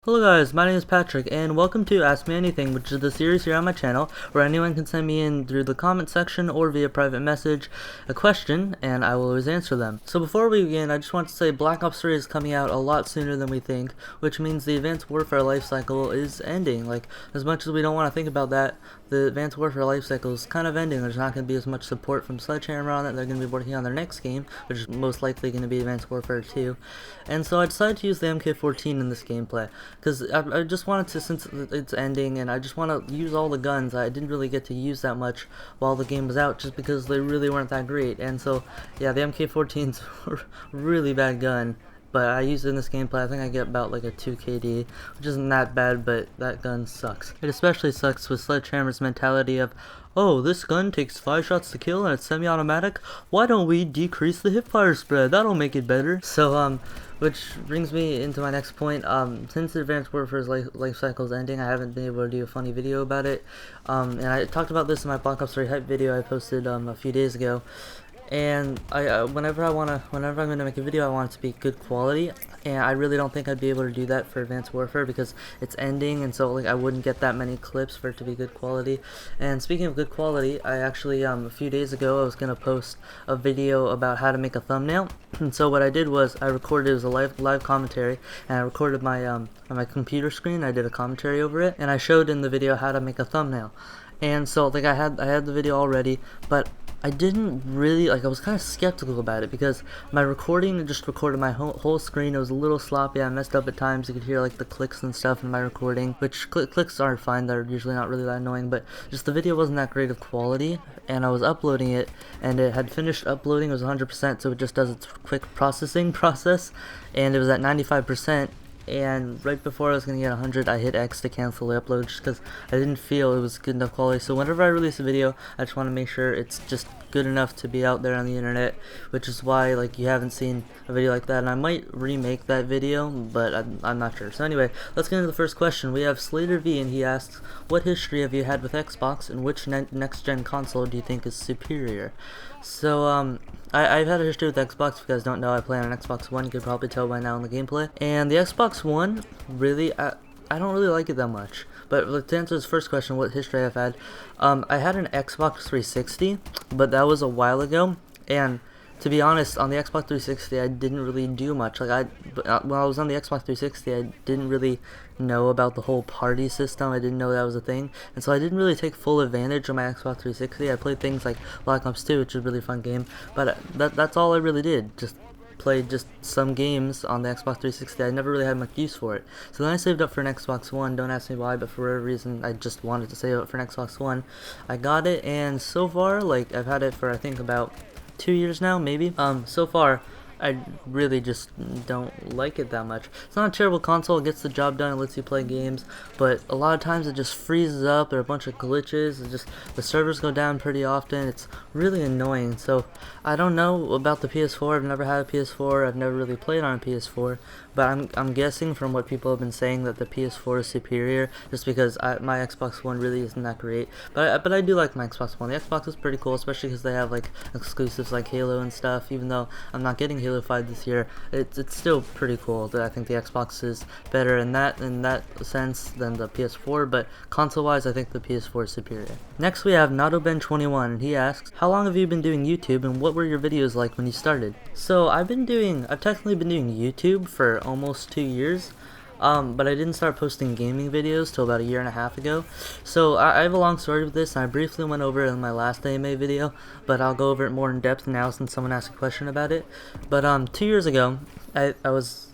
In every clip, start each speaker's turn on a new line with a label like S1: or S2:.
S1: Hello guys, my name is Patrick, and welcome to Ask Me Anything, which is the series here on my channel, where anyone can send me in through the comment section or via private message a question, and I will always answer them. So before we begin, I just want to say Black Ops 3 is coming out a lot sooner than we think, which means the Advanced Warfare life cycle is ending. Like, as much as we don't want to think about that, the Advanced Warfare life cycle is kind of ending. There's not going to be as much support from Sledgehammer on it. They're going to be working on their next game, which is most likely going to be Advanced Warfare 2. And so I decided to use the MK14 in this gameplay, because I just wanted to, since it's ending, and I just want to use all the guns I didn't really get to use that much while the game was out, just because they really weren't that great. And so, yeah, the MK14's a really bad gun, but I used it in this gameplay. I think I get about like a 2 KD, which isn't that bad, but that gun sucks. It especially sucks with Sledgehammer's mentality of, oh, this gun takes 5 shots to kill and it's semi-automatic, why don't we decrease the hipfire spread? That'll make it better. So, which brings me into my next point. Since Advanced Warfare's life cycle is ending, I haven't been able to do a funny video about it. And I talked about this in my Black Ops 3 hype video I posted a few days ago. And whenever I'm gonna make a video, I want it to be good quality, and I really don't think I'd be able to do that for Advanced Warfare because it's ending, and so like I wouldn't get that many clips for it to be good quality. And speaking of good quality, I actually a few days ago I was gonna post a video about how to make a thumbnail. And so what I did was I recorded, it was a live commentary, and I recorded my on my computer screen. I did a commentary over it, and I showed in the video how to make a thumbnail. And so like I had the video already, but I didn't really, I was kind of skeptical about it because my recording just recorded my whole screen. It was a little sloppy. I messed up at times. You could hear like the clicks and stuff in my recording, which clicks are fine. They're usually not really that annoying, but just the video wasn't that great of quality, and I was uploading it, and it had finished uploading. It was 100%, so it just does its quick processing process, and it was at 95%. And right before I was going to get 100, I hit X to cancel the upload just because I didn't feel it was good enough quality. So whenever I release a video, I just want to make sure it's just good enough to be out there on the internet, which is why like you haven't seen a video like that. And I might remake that video, but I'm not sure. So anyway, let's get into the first question. We have Slater V, and he asks, what history have you had with Xbox, and which next-gen console do you think is superior? So I've had a history with Xbox. If you guys don't know, I play on an Xbox One. You could probably tell by now in the gameplay. And the Xbox One, really, I don't really like it that much. But to answer his first question, what history I've had, I had an Xbox 360, but that was a while ago. And to be honest, on the Xbox 360, I didn't really do much. Like when I was on the Xbox 360, I didn't really know about the whole party system. I didn't know that was a thing, and so I didn't really take full advantage of my Xbox 360. I played things like Black Ops 2, which is a really fun game, but that's all I really did. Just played just some games on the Xbox 360. I never really had much use for it. So then I saved up for an Xbox One. Don't ask me why, but for whatever reason, I just wanted to save up for an Xbox One. I got it, and so far, like, I've had it for I think about 2 years now, maybe. So far, I really just don't like it that much. It's not a terrible console. It gets the job done. It lets you play games, but a lot of times it just freezes up. There are a bunch of glitches. The servers go down pretty often. It's really annoying. So I don't know about the PS4. I've never had a PS4. I've never really played on a PS4, but I'm guessing from what people have been saying that the PS4 is superior, just because my Xbox One really isn't that great. But I do like my Xbox One. The Xbox is pretty cool, especially because they have like exclusives like Halo and stuff. Even though I'm not getting Halo 5 this year, it's still pretty cool. That I think the Xbox is better in that sense than the PS4. But console-wise, I think the PS4 is superior. Next we have NatoBen21, and he asks, how long have you been doing YouTube, and what were your videos like when you started? So I've technically been doing YouTube for almost 2 years. But I didn't start posting gaming videos till about a year and a half ago. So I have a long story with this, and I briefly went over it in my last AMA video, but I'll go over it more in depth now since someone asked a question about it. But 2 years ago, I was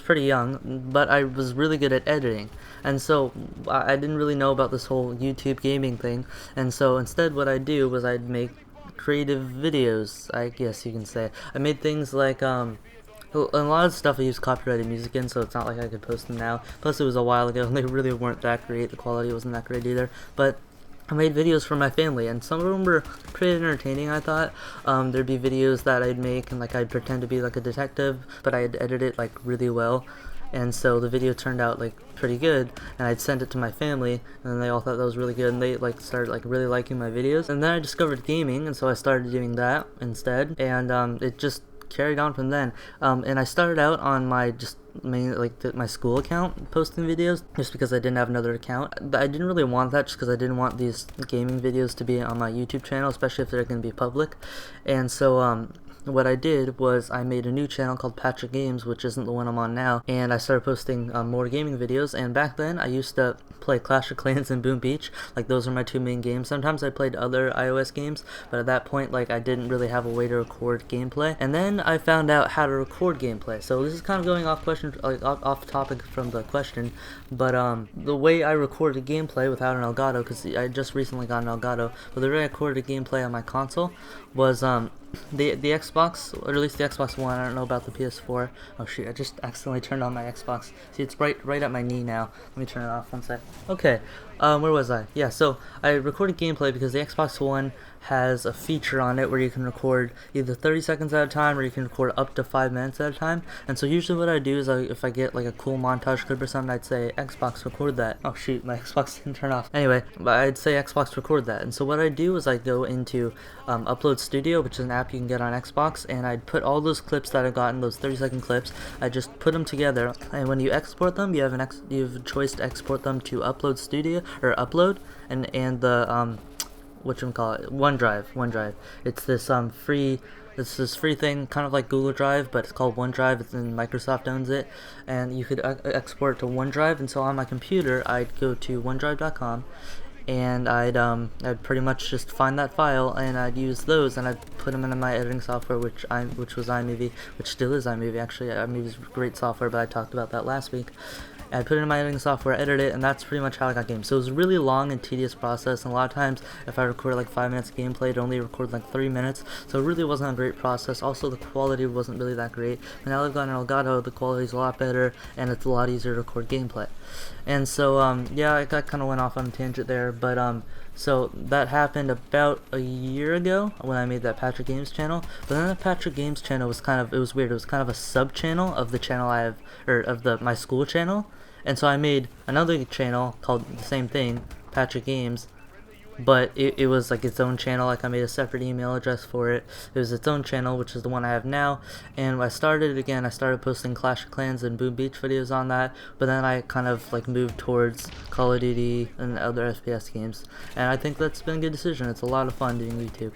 S1: pretty young, but I was really good at editing, and so I didn't really know about this whole YouTube gaming thing. And so instead, what I'd do was I'd make creative videos, I guess you can say. I made things like a lot of stuff I use copyrighted music in, so it's not like I could post them now. Plus, it was a while ago, and they really weren't that great. The quality wasn't that great either. But I made videos for my family, and some of them were pretty entertaining, I thought. There'd be videos that I'd make, and like I'd pretend to be like a detective, but I'd edit it like really well. And so the video turned out like pretty good, and I'd send it to my family, and they all thought that was really good, and they like started like really liking my videos. And then I discovered gaming, and so I started doing that instead, and it just carried on from then. And I started out on my my school account posting videos just because I didn't have another account. I didn't really want that just because I didn't want these gaming videos to be on my YouTube channel, especially if they're going to be public. And so what I did was I made a new channel called Patrick Games, which isn't the one I'm on now, and I started posting more gaming videos. And back then I used to play Clash of Clans and Boom Beach. Like, those are my two main games. Sometimes I played other iOS games, but at that point, like, I didn't really have a way to record gameplay. And then I found out how to record gameplay. So this is kind of going off off topic from the question, but the way I recorded gameplay without an Elgato, because I just recently got an Elgato, but the way I recorded gameplay on my console was the Xbox, or at least the Xbox One. I don't know about the PS4. Oh shoot, I just accidentally turned on my Xbox. See, it's right at my knee now. Let me turn it off one sec. Okay, where was I? Yeah, so I recorded gameplay because the Xbox One has a feature on it where you can record either 30 seconds at a time or you can record up to 5 minutes at a time. And so usually what I do is if I get like a cool montage clip or something, I'd say Xbox record that. Oh shoot, my Xbox didn't turn off. Anyway, I'd say Xbox record that. And so what I do is I go into Upload Studio, which is an app you can get on Xbox, and I'd put all those clips that I got in those 30-second clips. I just put them together, and when you export them, you have a choice to export them to Upload Studio or Upload and the OneDrive. It's this free thing, kind of like Google Drive, but it's called OneDrive, and Microsoft owns it, and you could export it to OneDrive. And so on my computer, I'd go to OneDrive.com, and I'd pretty much just find that file, and I'd use those, and I'd put them into my editing software, which was iMovie, which still is iMovie. Actually, iMovie is great software, but I talked about that last week. I put it in my editing software, edit it, and that's pretty much how I got games. So it was a really long and tedious process, and a lot of times if I recorded like 5 minutes of gameplay, it only recorded like 3 minutes, so it really wasn't a great process. Also, the quality wasn't really that great. But now I've got an Elgato, the quality's a lot better, and it's a lot easier to record gameplay. And so yeah, I kind of went off on a tangent there, but so that happened about a year ago when I made that Patrick Games channel. But then the Patrick Games channel was it was weird. It was kind of a sub channel of the channel I have, or of my school channel. And so I made another channel called the same thing, Patrick Games, but it was like its own channel. Like, I made a separate email address for it. It was its own channel, which is the one I have now. And when I started posting Clash of Clans and Boom Beach videos on that, but then I kind of like moved towards Call of Duty and other FPS games. And I think that's been a good decision. It's a lot of fun doing YouTube.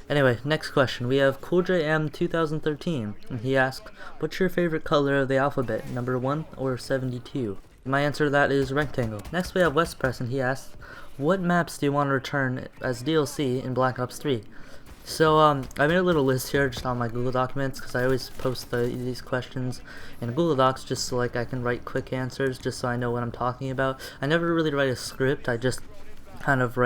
S1: Anyway, next question. We have CoolJM2013, and he asked, what's your favorite color of the alphabet, number 1 or 72? My answer to that is rectangle. Next we have West Press, and he asked, what maps do you want to return as DLC in Black Ops 3? So I made a little list here just on my Google Documents, because I always post these questions in Google Docs just so like I can write quick answers, just so I know what I'm talking about. I never really write a script. I just kind of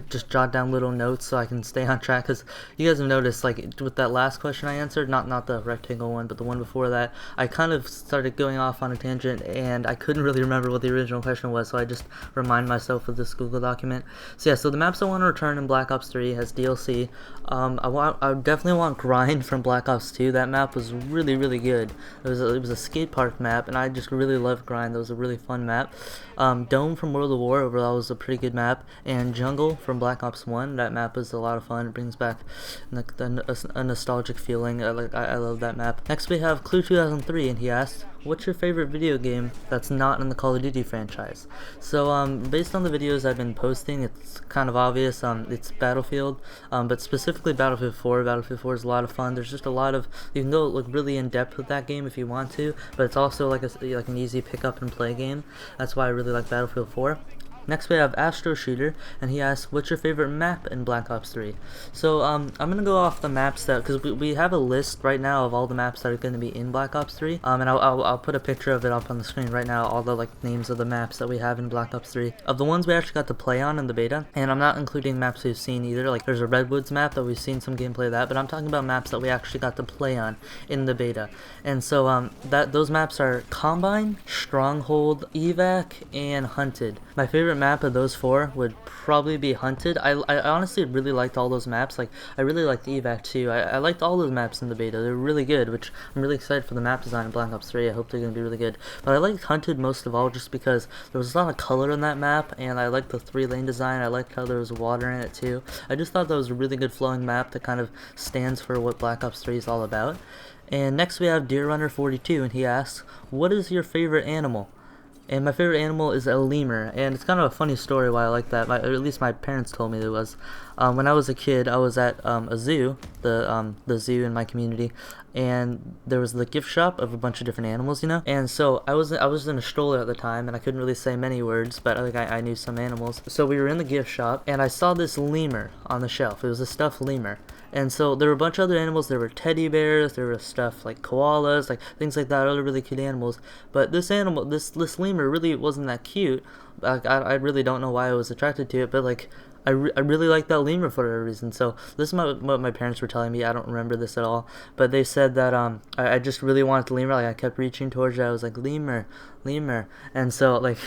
S1: just jot down little notes so I can stay on track, because you guys have noticed, like, with that last question I answered, not the rectangle one, but the one before that, I kind of started going off on a tangent, and I couldn't really remember what the original question was, so I just remind myself of this Google document. So yeah, so the maps I want to return in Black Ops 3 as DLC, I definitely want Grind from Black Ops 2. That map was really, really good. It was a skate park map, and I just really loved Grind. That was a really fun map. Dome from World of War overall was a pretty good map, and Jungle from Black Ops 1, that map is a lot of fun. It brings back a nostalgic feeling. I love that map. Next we have Clue2003, and he asked, what's your favorite video game that's not in the Call of Duty franchise? So based on the videos I've been posting, it's kind of obvious. It's Battlefield, but specifically Battlefield 4. Battlefield 4 is a lot of fun. There's just a lot of, you can go like really in depth with that game if you want to, but it's also like an easy pick up and play game. That's why I really like Battlefield 4. Next we have Astro Shooter, and he asks, what's your favorite map in Black Ops 3? So I'm going to go off the maps that, because we have a list right now of all the maps that are going to be in Black Ops 3, and I'll put a picture of it up on the screen right now, all the like names of the maps that we have in Black Ops 3, of the ones we actually got to play on in the beta. And I'm not including maps we've seen either. Like, there's a Redwoods map that we've seen some gameplay of that, but I'm talking about maps that we actually got to play on in the beta. And so those maps are Combine, Stronghold, Evac, and Hunted. My favorite favorite map of those 4 would probably be Hunted. I honestly really liked all those maps. Like, I really liked Evac too. I liked all those maps in the beta. They're really good, which I'm really excited for the map design in Black Ops 3. I hope they're going to be really good. But I liked Hunted most of all just because there was a lot of color in that map, and I liked the 3-lane design. I liked how there was water in it too. I just thought that was a really good flowing map that kind of stands for what Black Ops 3 is all about. And next we have Deer Runner 42, and he asks, what is your favorite animal? And my favorite animal is a lemur, and it's kind of a funny story why I like that. Or at least my parents told me it was. When I was a kid, I was at a zoo, the zoo in my community, and there was the gift shop of a bunch of different animals, you know. And so I was in a stroller at the time, and I couldn't really say many words, but like I knew some animals. So we were in the gift shop, and I saw this lemur on the shelf. It was a stuffed lemur. And so there were a bunch of other animals. There were teddy bears, there were stuff like koalas, like things like that, other really cute animals. But this animal, this lemur really wasn't that cute. Like, I really don't know why I was attracted to it, but like I really like that lemur for whatever reason. So this is what my parents were telling me. I don't remember this at all, but they said that I just really wanted the lemur. Like, I kept reaching towards it. I was like, lemur, and so like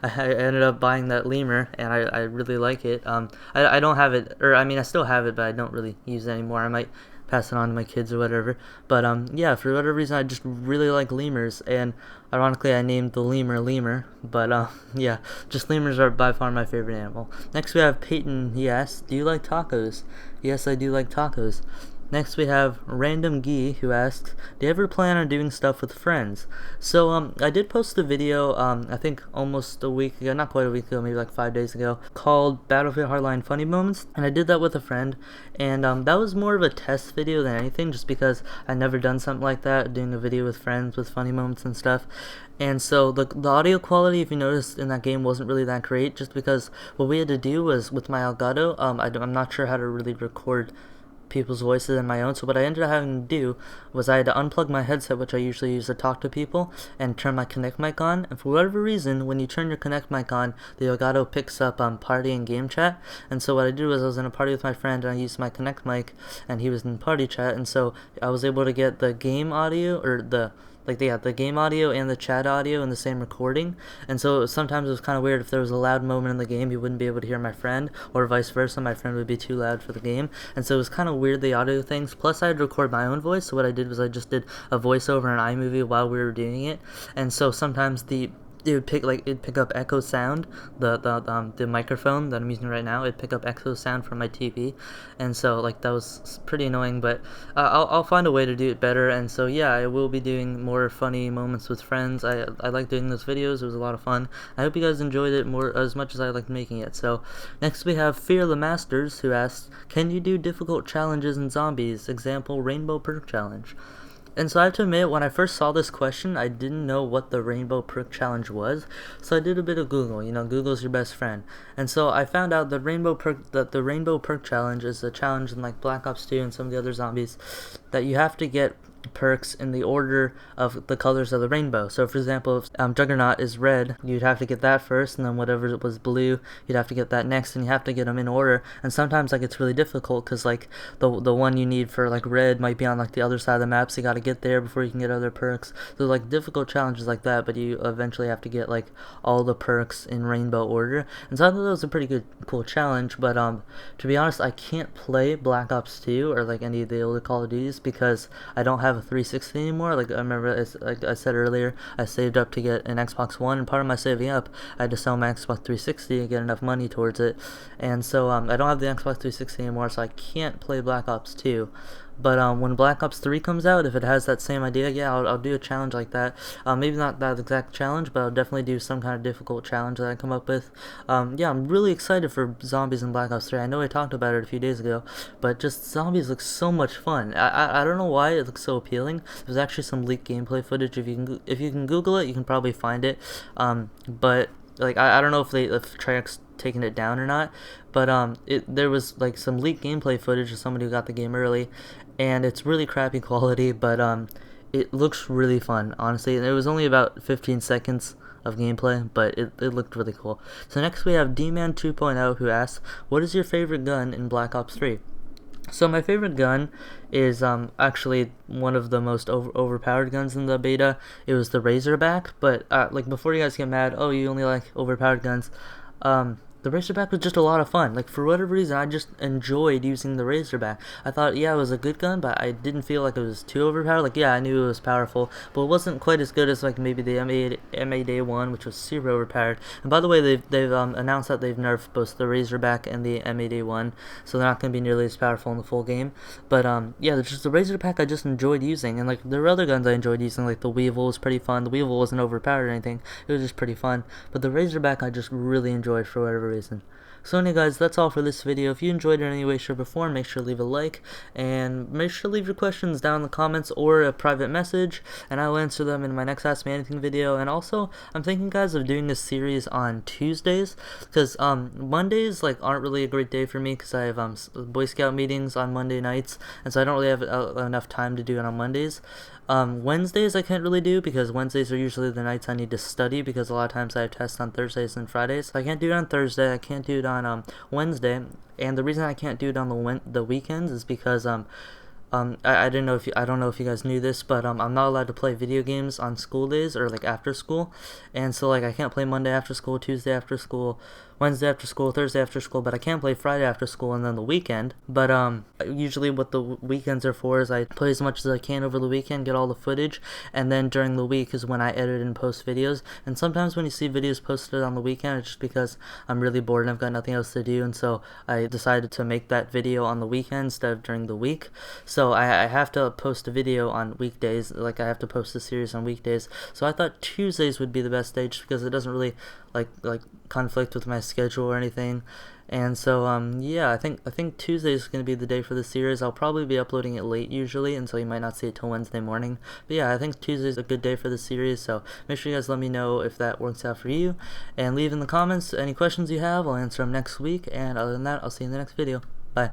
S1: I ended up buying that lemur, and I really like it. I don't have it, or I mean I still have it, but I don't really use it anymore. I might pass it on to my kids or whatever. But yeah, for whatever reason I just really like lemurs, and ironically I named the lemur. But yeah, just lemurs are by far my favorite animal. Next we have Peyton. He asks, do you like tacos? Yes, I do like tacos. Next we have Random Gee, who asks, do you ever plan on doing stuff with friends? So I did post a video, I think almost a week ago, not quite a week ago, maybe like 5 days ago, called Battlefield Hardline Funny Moments, and I did that with a friend, and that was more of a test video than anything, just because I'd never done something like that, doing a video with friends with funny moments and stuff. And so the audio quality, if you noticed, in that game wasn't really that great, just because what we had to do was, with my Elgato, I'm not sure how to really record people's voices and my own, so what I ended up having to do was I had to unplug my headset, which I usually use to talk to people, and turn my Connect mic on. And for whatever reason, when you turn your Connect mic on, the Elgato picks up party and game chat. And so what I did was I was in a party with my friend, and I used my Connect mic, and he was in party chat, and so I was able to get the game audio, or the game audio and the chat audio in the same recording. And so sometimes it was kind of weird. If there was a loud moment in the game, you wouldn't be able to hear my friend, or vice versa, my friend would be too loud for the game. And so it was kind of weird, the audio things. Plus I had to record my own voice, so what I did was I just did a voiceover in iMovie while we were doing it. And so sometimes it'd pick up echo sound. The microphone that I'm using right now, it'd pick up echo sound from my TV, and so like that was pretty annoying. But I'll find a way to do it better. And so yeah, I will be doing more funny moments with friends. I like doing those videos. It was a lot of fun. I hope you guys enjoyed it as much as I liked making it. So next we have Fear the Masters, who asks, can you do difficult challenges in zombies? Example, Rainbow Perk Challenge. And so I have to admit, when I first saw this question, I didn't know what the Rainbow Perk Challenge was, so I did a bit of Google. You know, Google's your best friend. And so I found out the Rainbow Perk Challenge is a challenge in like Black Ops 2 and some of the other zombies that you have to get perks in the order of the colors of the rainbow. So for example, if Juggernaut is red, you'd have to get that first, and then whatever was blue, you'd have to get that next, and you have to get them in order. And sometimes like it's really difficult because like the one you need for like red might be on like the other side of the map, so you got to get there before you can get other perks. So like difficult challenges like that, but you eventually have to get like all the perks in rainbow order. And so I thought that was a pretty cool challenge. But to be honest, I can't play Black Ops 2 or like any of the older Call of Duties because I don't have a 360 anymore. Like I remember, like I said earlier, I saved up to get an Xbox One, and part of my saving up, I had to sell my Xbox 360 to get enough money towards it. And so I don't have the Xbox 360 anymore, so I can't play Black Ops 2. But when Black Ops 3 comes out, if it has that same idea, yeah, I'll do a challenge like that. Maybe not that exact challenge, but I'll definitely do some kind of difficult challenge that I come up with. Yeah, I'm really excited for zombies in Black Ops 3. I know I talked about it a few days ago, but just zombies look so much fun. I don't know why it looks so appealing. There's actually some leaked gameplay footage. If you can Google it, you can probably find it. But like I don't know if Treyarch's taken it down or not, but there was like some leaked gameplay footage of somebody who got the game early, and it's really crappy quality, but it looks really fun, honestly. And it was only about 15 seconds of gameplay, but it looked really cool. So next we have D-Man 2.0, who asks, what is your favorite gun in Black Ops 3? So my favorite gun is actually one of the most overpowered guns in the beta. It was the Razorback. But like before you guys get mad, oh, you only like overpowered guns, The Razorback was just a lot of fun. Like, for whatever reason, I just enjoyed using the Razorback. I thought, yeah, it was a good gun, but I didn't feel like it was too overpowered. Like, yeah, I knew it was powerful, but it wasn't quite as good as, like, maybe the M8A1, which was super overpowered. And by the way, they've announced that they've nerfed both the Razorback and the M8A1, so they're not going to be nearly as powerful in the full game. But, yeah, just the Razorback I just enjoyed using. And, like, there were other guns I enjoyed using, like the Weevil was pretty fun. The Weevil wasn't overpowered or anything. It was just pretty fun. But the Razorback I just really enjoyed for whatever reason. So anyway guys, that's all for this video. If you enjoyed it in any way, shape, or form, make sure to leave a like, and make sure to leave your questions down in the comments or a private message, and I will answer them in my next Ask Me Anything video. And also, I'm thinking guys of doing this series on Tuesdays, because Mondays aren't really a great day for me, because I have Boy Scout meetings on Monday nights, and so I don't really have enough time to do it on Mondays. Wednesdays I can't really do, because Wednesdays are usually the nights I need to study, because a lot of times I have tests on Thursdays and Fridays. So I can't do it on Thursday, I can't do it on Wednesday, and the reason I can't do it on the weekends is because I don't know if you guys knew this, but I'm not allowed to play video games on school days, or like after school, and so I can't play Monday after school, Tuesday after school, Wednesday after school, Thursday after school, but I can play Friday after school and then the weekend. But usually what the weekends are for is I play as much as I can over the weekend, get all the footage, and then during the week is when I edit and post videos. And sometimes when you see videos posted on the weekend, it's just because I'm really bored and I've got nothing else to do, and so I decided to make that video on the weekend instead of during the week. So I have to post a video on weekdays, like I have to post a series on weekdays. So I thought Tuesdays would be the best day, just because it doesn't really like conflict with my schedule or anything. And so yeah, I think Tuesday is going to be the day for the series. I'll probably be uploading it late usually, and so you might not see it till Wednesday morning. But yeah, I think Tuesday is a good day for the series, so make sure you guys let me know if that works out for you, and leave in the comments any questions you have. I'll answer them next week, and other than that, I'll see you in the next video. Bye.